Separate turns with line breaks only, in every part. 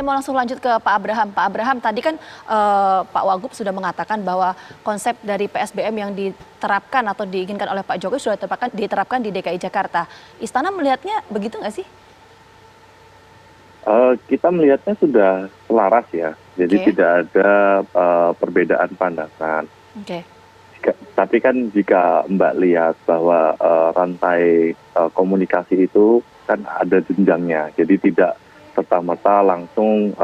mau langsung lanjut ke Pak Abraham. Pak Abraham, tadi kan Pak Wagub sudah mengatakan bahwa konsep dari PSBM yang diterapkan atau diinginkan oleh Pak Jokowi sudah diterapkan di DKI Jakarta. Istana melihatnya begitu nggak sih?
Kita melihatnya sudah selaras ya, jadi tidak ada perbedaan pandangan. Tapi kan jika Mbak lihat bahwa rantai komunikasi itu kan ada jenjangnya, jadi tidak serta-merta langsung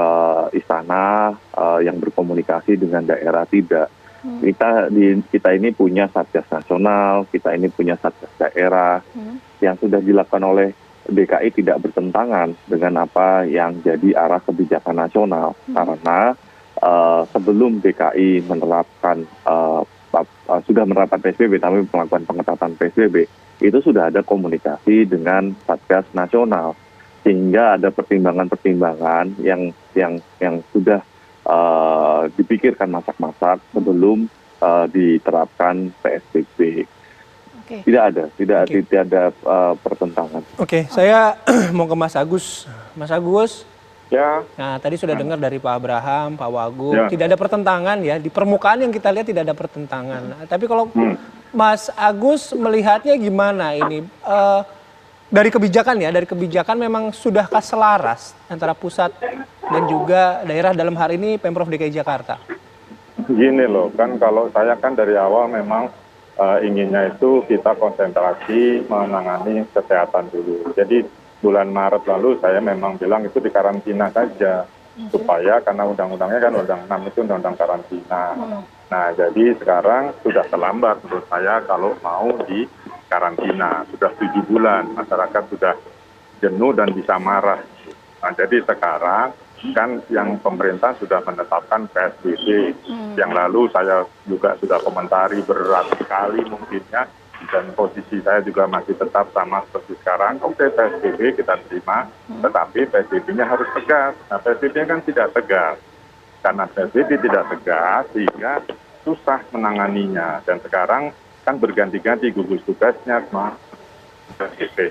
istana yang berkomunikasi dengan daerah, tidak. Kita ini punya Satgas Nasional, kita ini punya Satgas Daerah yang sudah dilakukan oleh DKI tidak bertentangan dengan apa yang jadi arah kebijakan nasional, karena sebelum DKI menerapkan sudah menerapkan PSBB, tapi melakukan pengetatan PSBB, itu sudah ada komunikasi dengan Satgas Nasional, sehingga ada pertimbangan-pertimbangan yang sudah dipikirkan masak-masak sebelum diterapkan PSBB. Tidak ada pertentangan.
Saya mau ke Mas Agus. Mas Agus.
Ya.
Nah, tadi sudah dengar dari Pak Abraham, Pak Wagub, tidak ada pertentangan ya. Di permukaan yang kita lihat tidak ada pertentangan. Tapi kalau Mas Agus melihatnya gimana ini? Dari kebijakan memang sudahkah selaras antara pusat dan juga daerah, dalam hal ini Pemprov DKI Jakarta?
Gini loh, kan kalau saya kan dari awal memang inginnya itu kita konsentrasi menangani kesehatan dulu. Jadi bulan Maret lalu saya memang bilang itu di karantina saja, supaya karena undang-undangnya kan undang 6 itu undang-undang karantina. Nah, jadi sekarang sudah terlambat menurut saya kalau mau di karantina. Sudah 7 bulan, masyarakat sudah jenuh dan bisa marah. Nah, jadi sekarang kan yang pemerintah sudah menetapkan PSBB. Yang lalu saya juga sudah komentari berat sekali mungkinnya, dan posisi saya juga masih tetap sama seperti sekarang. Oke, PSBB kita terima, tetapi PSBB-nya harus tegas. Nah, PSBB-nya kan tidak tegas. Karena PSBB tidak tegas, sehingga susah menanganinya. Dan sekarang kan berganti-ganti gugus tugasnya,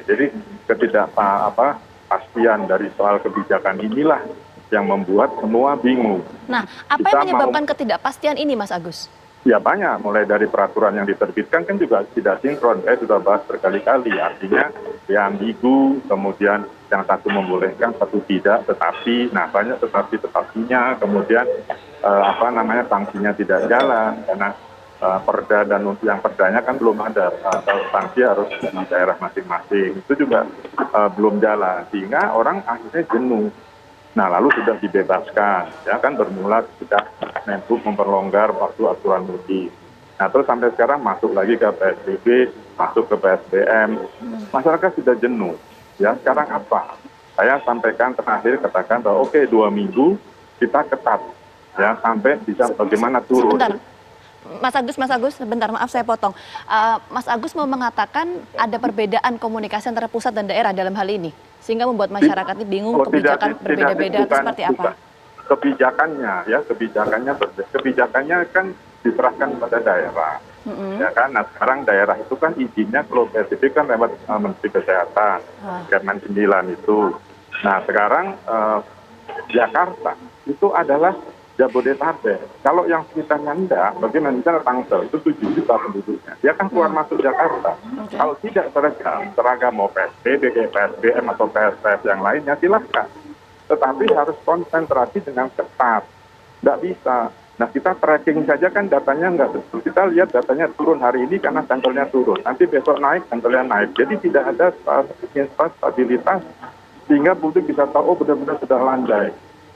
jadi ketidakpastian dari soal kebijakan inilah yang membuat semua bingung.
Nah, apa yang menyebabkan ketidakpastian ini, Mas Agus?
Ya banyak, mulai dari peraturan yang diterbitkan kan juga tidak sinkron. Saya sudah bahas berkali-kali, artinya ya ambigu, kemudian yang satu membolehkan, satu tidak, tetapi, nah banyak tetapinya, kemudian sanksinya tidak jalan, karena perda dan yang perdanya kan belum ada, sanksi harus di daerah masing-masing, itu juga belum jalan, sehingga orang akhirnya jenuh. Nah, lalu sudah dibebaskan, ya kan bermula sudah Menhub memperlonggar waktu aturan mudik. Nah, terus sampai sekarang masuk lagi ke PSBB, masuk ke PSBM, masyarakat sudah jenuh. Ya, sekarang apa? Saya sampaikan terakhir, katakan bahwa oke, 2 minggu kita ketat, ya sampai bisa bagaimana turun.
Sebentar. Mas Agus, sebentar, maaf saya potong. Mas Agus mau mengatakan ada perbedaan komunikasi antara pusat dan daerah dalam hal ini, sehingga membuat masyarakat ini bingung, kebijakan berbeda-beda atau seperti apa? Kebijakannya kan diserahkan kepada daerah, ya kan. Nah, sekarang daerah itu kan izinnya kalau PSBB kan lewat Menteri Kesehatan, Permen 9 itu. Nah, sekarang Jakarta itu adalah Jabodetabek. Kalau yang sekitarnya enggak, bagaimana misalnya Tangsel itu 7 juta penduduknya, dia kan keluar masuk Jakarta. Kalau tidak seragam mau PSBB, PSBM atau PSBM yang lainnya silahkan. Tetapi harus konsentrasi dengan ketat. Nggak bisa. Nah, kita tracking saja kan datanya nggak betul. Kita lihat datanya turun hari ini karena sampelnya turun. Nanti besok naik, sampelnya naik. Jadi tidak ada stabilitas sehingga publik bisa tahu, oh benar-benar sudah landai.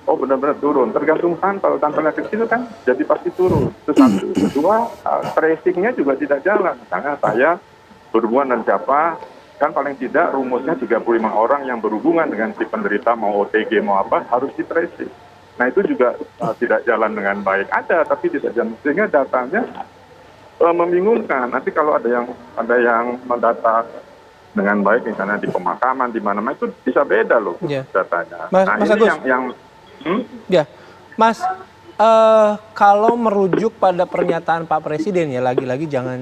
Oh benar-benar turun, tergantung sampel, sampelnya kecil kan jadi pasti turun. Itu satu. Kedua, tracingnya juga tidak jalan. Misalnya saya berhubungan dengan siapa, kan paling tidak rumusnya 35 orang yang berhubungan dengan si penderita, mau OTG mau apa, harus di tracing. Nah itu juga tidak jalan dengan baik. Ada, tapi tidak jalan. Sehingga datanya membingungkan. Nanti kalau ada yang mendata dengan baik, misalnya di pemakaman, di mana-mana, itu bisa beda loh datanya.
Mas
ini
Agus.
Ya,
Mas, kalau merujuk pada pernyataan Pak Presiden ya, lagi-lagi jangan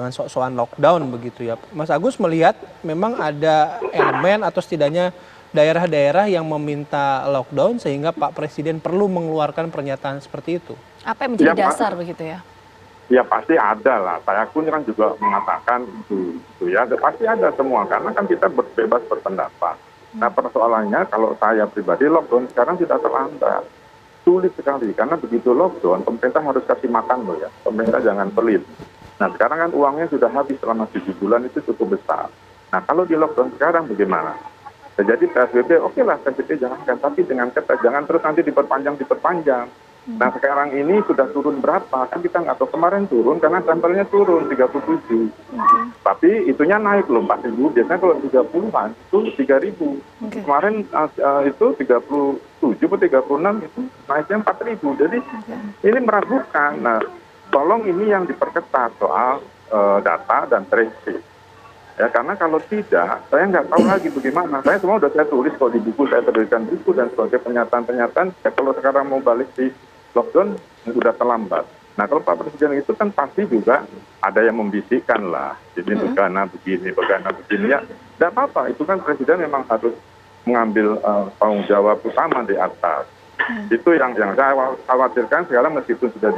sok-sokan lockdown begitu ya. Mas Agus melihat memang ada elemen atau setidaknya daerah-daerah yang meminta lockdown sehingga Pak Presiden perlu mengeluarkan pernyataan seperti itu?
Apa yang menjadi dasar begitu ya?
Ya pasti ada lah. Saya pun kan juga mengatakan itu ya. Pasti ada semua karena kan kita bebas berpendapat. Nah persoalannya kalau saya pribadi lockdown sekarang tidak terlambat. Sulit sekali karena begitu lockdown pemerintah harus kasih makan loh ya. Pemerintah jangan pelit. Nah sekarang kan uangnya sudah habis selama 7 bulan itu cukup besar. Nah kalau di lockdown sekarang bagaimana? Ya, jadi PSBB oke lah PSBB jangankan, tapi dengan ketat jangan terus nanti diperpanjang. Nah sekarang ini sudah turun berapa? Kan kita nggak tahu, kemarin turun karena sampelnya turun 37. Tapi itunya naik loh 4.000, biasanya kalau 30-an itu 3.000. Kemarin itu 37 atau 36 itu naiknya 4.000. Jadi ini meragukan. Nah tolong ini yang diperketat soal data dan tracing. Ya karena kalau tidak, saya nggak tahu lagi bagaimana. Saya semua sudah saya tulis kok di buku, saya terbitkan buku dan sebagai pernyataan-pernyataan. Ya, kalau sekarang mau balik di lockdown sudah terlambat. Nah kalau Pak Presiden itu kan pasti juga ada yang membisikkan lah, ini begana begini ya. Tidak apa-apa, itu kan Presiden memang harus mengambil tanggung jawab utama di atas. Itu yang saya khawatirkan sekarang meskipun sudah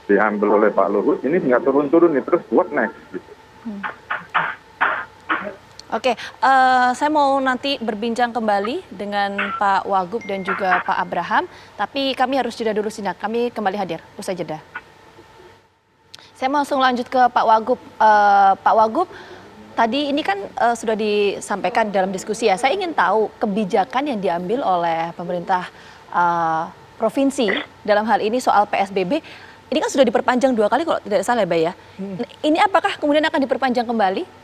diambil oleh Pak Luhut, ini nggak turun-turun nih, terus what next? Gitu.
Oke, saya mau nanti berbincang kembali dengan Pak Wagub dan juga Pak Abraham, tapi kami harus jeda dulu sinak. Kami kembali hadir, usai jeda. Saya mau langsung lanjut ke Pak Wagub. Pak Wagub, tadi ini kan sudah disampaikan dalam diskusi ya. Saya ingin tahu kebijakan yang diambil oleh pemerintah provinsi dalam hal ini soal PSBB. Ini kan sudah diperpanjang 2 kali kalau tidak salah ya, Ini apakah kemudian akan diperpanjang kembali?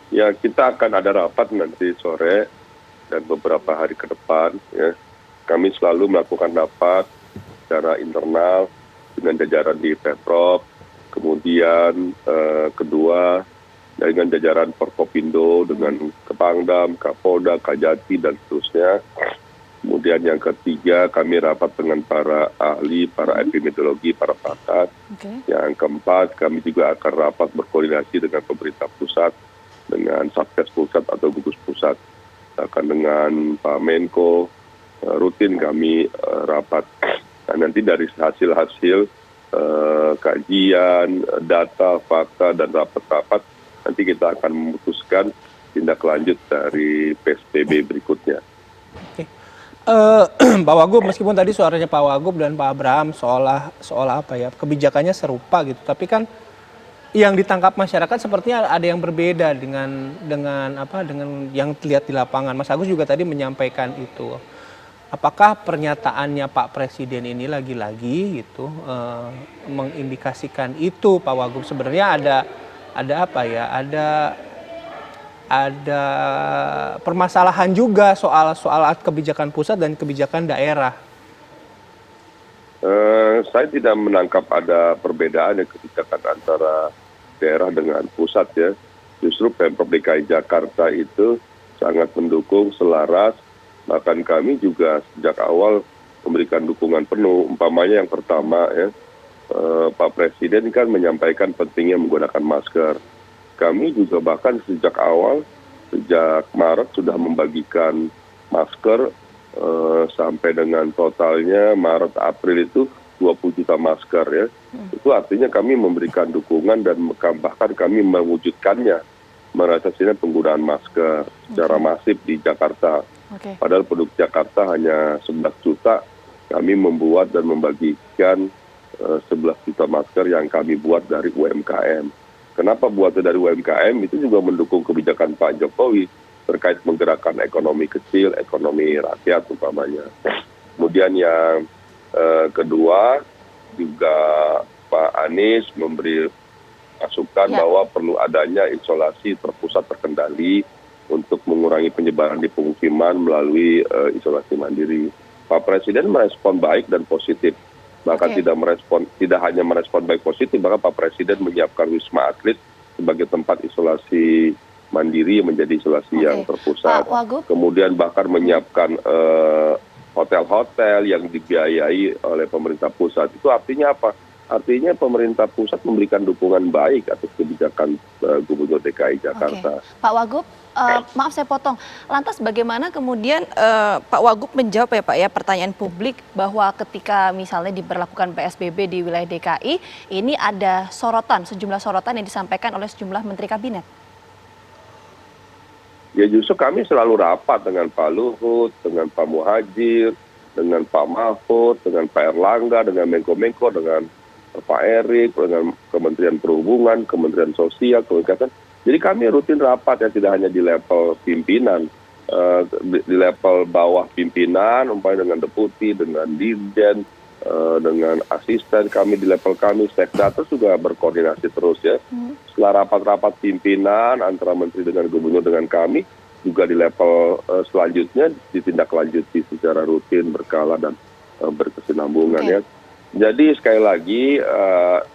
Ya, kita akan ada rapat nanti sore dan beberapa hari ke depan. Ya. Kami selalu melakukan rapat secara internal dengan jajaran di Pemprov, kemudian kedua dengan jajaran Forkopindo, dengan Kepangdam, Kapolda, Kajati, dan seterusnya. Kemudian yang ketiga, kami rapat dengan para ahli, para epidemiologi, para pakar. Yang keempat, kami juga akan rapat berkoordinasi dengan pemerintah pusat, dengan Satgas Pusat atau gugus pusat, akan dengan Pak Menko, rutin kami rapat. Nah, nanti dari hasil-hasil kajian, data, fakta, dan rapat-rapat, nanti kita akan memutuskan tindak lanjut dari PSBB berikutnya.
Pak Wagub, meskipun tadi suaranya Pak Wagub dan Pak Abraham soal apa ya, kebijakannya serupa gitu, tapi kan yang ditangkap masyarakat sepertinya ada yang berbeda dengan yang terlihat di lapangan. Mas Agus juga tadi menyampaikan itu. Apakah pernyataannya Pak Presiden ini lagi-lagi gitu mengindikasikan itu, Pak Wagub? Sebenarnya ada apa ya? Ada permasalahan juga soal kebijakan pusat dan kebijakan daerah.
Saya tidak menangkap ada perbedaan kebijakan antara daerah dengan pusat ya. Justru Pemprov DKI Jakarta itu sangat mendukung, selaras, bahkan kami juga sejak awal memberikan dukungan penuh. Umpamanya yang pertama ya, Pak Presiden kan menyampaikan pentingnya menggunakan masker. Kami juga bahkan sejak awal, sejak Maret sudah membagikan masker sampai dengan totalnya Maret April itu 20 juta masker ya. Itu artinya kami memberikan dukungan dan bahkan kami mewujudkannya, merealisasikan penggunaan masker secara masif di Jakarta. Padahal penduduk Jakarta hanya 11 juta, kami membuat dan membagikan 11 juta masker yang kami buat dari UMKM. Kenapa buatnya dari UMKM? Itu juga mendukung kebijakan Pak Jokowi terkait menggerakkan ekonomi kecil, ekonomi rakyat umpamanya. Kemudian yang kedua juga Pak Anies memberi masukan bahwa perlu adanya isolasi terpusat terkendali untuk mengurangi penyebaran di pemukiman melalui isolasi mandiri. Pak Presiden merespon baik dan positif. Bahkan tidak hanya merespon baik positif, bahkan Pak Presiden menyiapkan Wisma Atlet sebagai tempat isolasi mandiri menjadi isolasi yang terpusat. Kemudian bahkan menyiapkan hotel-hotel yang dibiayai oleh pemerintah pusat. Itu artinya apa? artinya pemerintah pusat memberikan dukungan baik atas kebijakan Gubernur DKI Jakarta.
Oke. Pak Wagub, maaf saya potong. Lantas bagaimana kemudian Pak Wagub menjawab ya Pak ya pertanyaan publik bahwa ketika misalnya diberlakukan PSBB di wilayah DKI, ini ada sejumlah sorotan yang disampaikan oleh sejumlah menteri kabinet?
Ya justru kami selalu rapat dengan Pak Luhut, dengan Pak Muhadjir, dengan Pak Mahfud, dengan Pak Erlangga, dengan Menko-Menko, dengan Pak Erik, dengan Kementerian Perhubungan, Kementerian Sosial, Kementerian. Jadi kami rutin rapat ya, tidak hanya di level pimpinan, di level bawah pimpinan, umpamanya dengan deputi, dengan dirjen, dengan asisten kami di level kami, sekda terus juga berkoordinasi terus ya. Setelah rapat-rapat pimpinan antara menteri dengan gubernur dengan kami, juga di level selanjutnya ditindaklanjuti secara rutin, berkala dan berkesinambungan ya. Jadi sekali lagi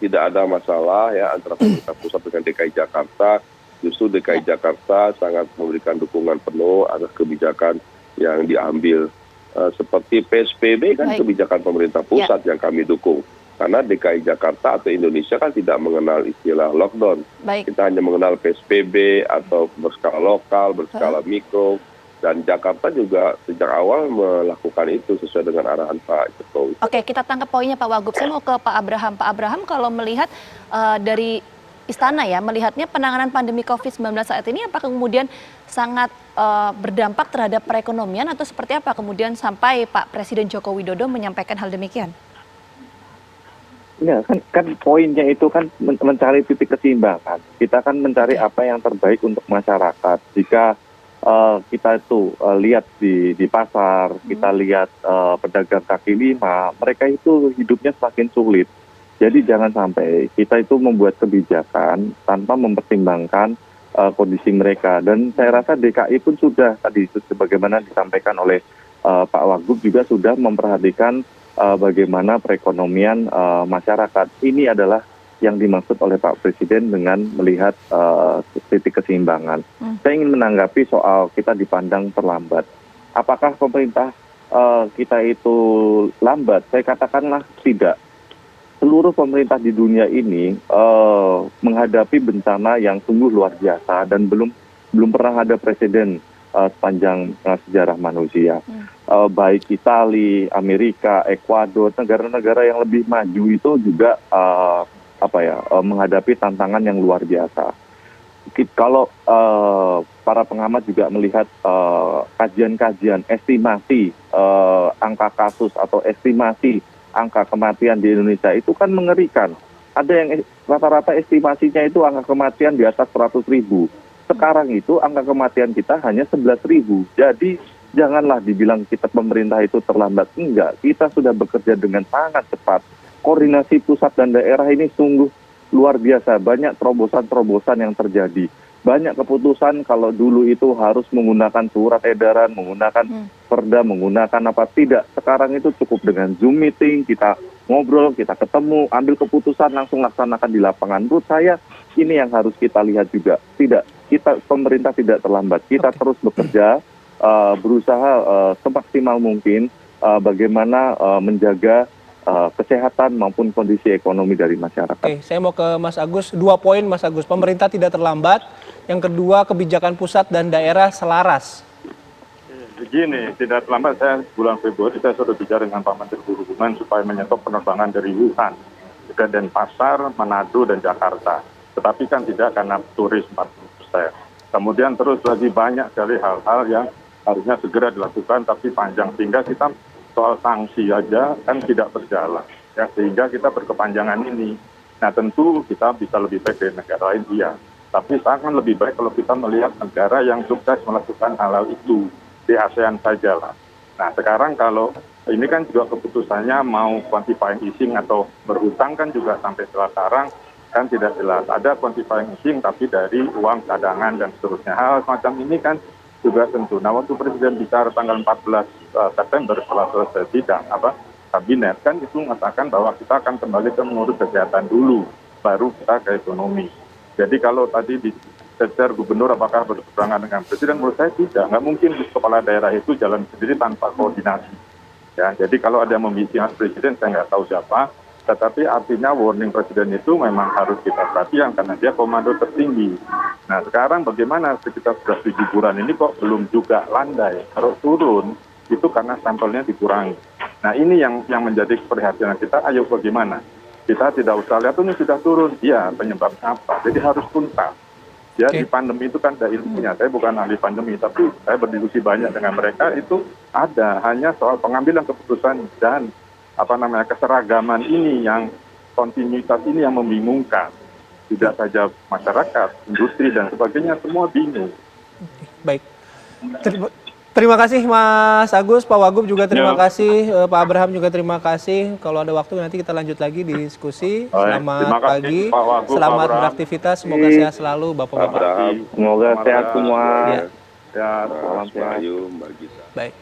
tidak ada masalah ya antara pemerintah pusat dengan DKI Jakarta. Justru DKI Jakarta sangat memberikan dukungan penuh atas kebijakan yang diambil. Seperti PSBB kan kebijakan pemerintah pusat yang kami dukung. Karena DKI Jakarta atau Indonesia kan tidak mengenal istilah lockdown. Kita hanya mengenal PSBB atau berskala lokal, berskala mikro. Dan Jakarta juga sejak awal melakukan itu sesuai dengan arahan Pak Jokowi.
Oke, kita tangkap poinnya Pak Wagub. Saya mau ke Pak Abraham. Pak Abraham, kalau melihat dari istana ya, melihatnya penanganan pandemi COVID-19 saat ini apakah kemudian sangat berdampak terhadap perekonomian atau seperti apa kemudian sampai Pak Presiden Joko Widodo menyampaikan hal demikian?
Ya, kan poinnya itu kan mencari titik keseimbangan. Kita kan mencari apa yang terbaik untuk masyarakat. Jika kita itu lihat di pasar, kita lihat pedagang kaki lima, mereka itu hidupnya semakin sulit. Jadi jangan sampai kita itu membuat kebijakan tanpa mempertimbangkan kondisi mereka. Dan saya rasa DKI pun sudah tadi sebagaimana disampaikan oleh Pak Wagub juga sudah memperhatikan bagaimana perekonomian masyarakat. Ini adalah yang dimaksud oleh Pak Presiden dengan melihat titik keseimbangan. Saya ingin menanggapi soal kita dipandang terlambat. Apakah pemerintah kita itu lambat? Saya katakanlah tidak. Seluruh pemerintah di dunia ini menghadapi bencana yang sungguh luar biasa dan belum pernah ada presiden sepanjang sejarah manusia. Baik Italia, Amerika, Ekuador, negara-negara yang lebih maju itu juga menghadapi tantangan yang luar biasa. Kalau para pengamat juga melihat kajian-kajian estimasi angka kasus atau estimasi angka kematian di Indonesia itu kan mengerikan. Ada yang rata-rata estimasinya itu angka kematian di atas 100.000. Sekarang itu angka kematian kita hanya 11.000. Jadi janganlah dibilang kita pemerintah itu terlambat. Enggak, kita sudah bekerja dengan sangat cepat. Koordinasi pusat dan daerah ini sungguh luar biasa. Banyak terobosan-terobosan yang terjadi. Banyak keputusan kalau dulu itu harus menggunakan surat edaran, menggunakan perda, menggunakan apa. Tidak, sekarang itu cukup dengan Zoom meeting, kita ngobrol, kita ketemu, ambil keputusan, langsung laksanakan di lapangan. Menurut saya ini yang harus kita lihat juga. Tidak, pemerintah tidak terlambat. Kita terus bekerja, berusaha semaksimal mungkin bagaimana menjaga kesehatan maupun kondisi ekonomi dari masyarakat.
Oke, saya mau ke Mas Agus. 2 poin Mas Agus. Pemerintah tidak terlambat. Yang kedua, kebijakan pusat dan daerah selaras.
Begini, tidak terlambat. Saya bulan Februari saya sudah bicara dengan Pak Menteri Perhubungan supaya menyetop penerbangan dari Wuhan ke Denpasar, Manado, dan Jakarta. Tetapi kan tidak karena turis 40%. Kemudian terus lagi banyak sekali hal-hal yang harusnya segera dilakukan tapi panjang. Sehingga kita soal sanksi aja kan tidak berjalan, ya, sehingga kita berkepanjangan ini. Nah tentu kita bisa lebih baik dari negara lain, iya. Tapi sangat lebih baik kalau kita melihat negara yang sukses melakukan hal-hal itu di ASEAN saja lah. Nah sekarang kalau ini kan juga keputusannya mau quantifying easing atau berhutang kan juga sampai sekarang kan tidak jelas. Ada quantifying easing tapi dari uang cadangan dan seterusnya. Hal semacam ini kan juga tentu. Nah waktu Presiden bicara tanggal 14 September setelah selesai sidang kabinet kan itu mengatakan bahwa kita akan kembali ke mengurus kesehatan dulu, baru kita ke ekonomi. Jadi kalau tadi dicecer gubernur apakah berseberangan dengan Presiden, menurut saya tidak. Nggak mungkin kepala daerah itu jalan sendiri tanpa koordinasi. Ya, jadi kalau ada yang membisikkan Presiden, saya nggak tahu siapa. tetapi artinya warning presiden itu memang harus kita perhatikan karena dia komando tertinggi. Nah sekarang bagaimana kita sudah 7 bulan ini kok belum juga landai, harus turun itu karena sampelnya dikurangi. Nah ini yang menjadi perhatian kita, ayo bagaimana? Kita tidak usah lihat ini sudah turun, ya penyebabnya apa? Jadi harus tuntas. Ya di pandemi itu kan ada ilmunya, saya bukan ahli pandemi, tapi saya berdiskusi banyak dengan mereka, itu ada hanya soal pengambilan keputusan dan keseragaman ini yang kontinuitas ini yang membingungkan. Tidak saja masyarakat, industri dan sebagainya semua bingung.
Baik. Terima kasih Mas Agus, Pak Wagub juga terima kasih, Pak Abraham juga terima kasih. Kalau ada waktu nanti kita lanjut lagi di diskusi. Selamat pagi,
Pak Wagub,
selamat beraktivitas, semoga sehat selalu Bapak-Bapak.
Semoga sehat semua.
Ya,
salam sehat.
Baik.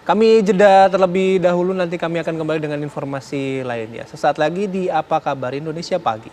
Kami jeda terlebih dahulu, nanti kami akan kembali dengan informasi lainnya. Sesaat lagi di Apa Kabar Indonesia Pagi.